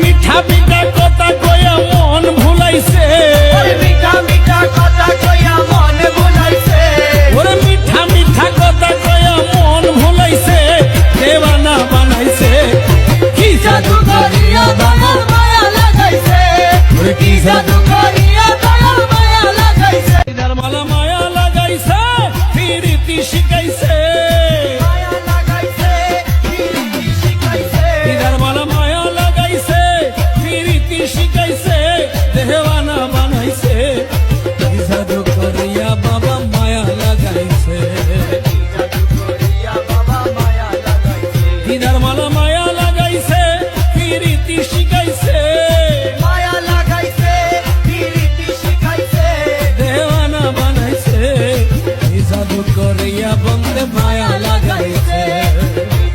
মিঠা মিঠা কথা কইয়া মন ভুলাইছে মিঠা মিঠা কথা কইয়া মন ভুলাইছে ওরে মিঠা মিঠা কথা কইয়া মন ভুলাইছে দেওয়ানা বানাইছে কি জাদু করিয়া দয়াল মায়া লাগাইছে কি জাদু করিয়া দয়াল মায়া লাগাইছে দিদার মালা মায়া লাগাইছে ফিরিতি শিখাইছে মায়া লাগাইছে ফিরিতি শিখাইছে দিদার মালা মায়া লাগাইছে ফিরিতি শিখাইছে দেওয়ানা বানাইছে কি জাদু করিয়া বাবা মায়া লাগাইছে জাদু করিয়া বাবা মায়া লাগাইছে দিদার মালা মায়া লাগাইছে ফিরিতি শিখাইছে মায়া লাগাইছে ফিরিতি শিখাইছে দেওয়ানা বানাইছে কি জাদু করিয়া বন্দে মায়া লাগাইছে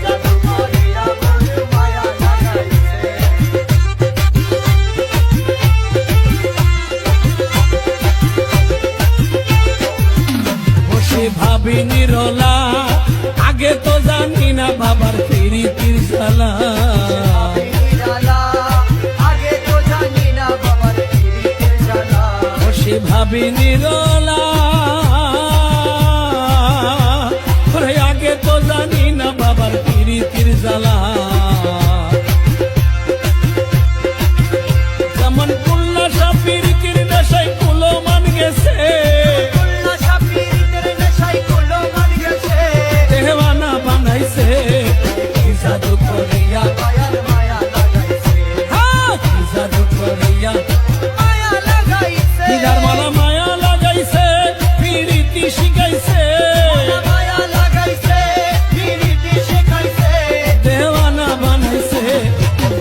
জাদু করিয়া বন্ধু মায়া লাগাইছে বসে ভাবি নিরলা আগে তো জানি না বাবার ফিরিতির জ্বালা জ্বালা আগে তো জানি না বাবার ফিরিতে জ্বালা বসে ভাবি নিরলা ওরে আগে তো জানি না বাবার ফিরিতির জ্বালা যেমন কুল্লা সাপিরিতির নেশায় কুলো মান গেছে কুল্লা সাপিরিতের নেশায় কুলো মান গেছে দেওয়ানা বানাইছে কি জাদু করিয়া দয়াল মায়া লাগাইছে কি জাদু করিয়া মায়া লাগাইছে দিদার মালা মায়া লাগাইছে ফিরিতি শিখাইছে মায়া লাগাইছে ফিরিতি শিখাইছে দেওয়ানা বানাইছে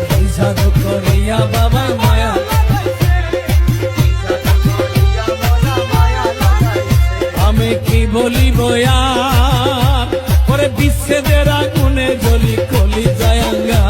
কি জাদু করিয়া বাবা মায়া জাদু করিয়া বাবা মায়া লাগাইছে আমি কি বলিব আর পরে বিচ্ছেদের আগুনে জ্বলি কলি যায় আঙ্গা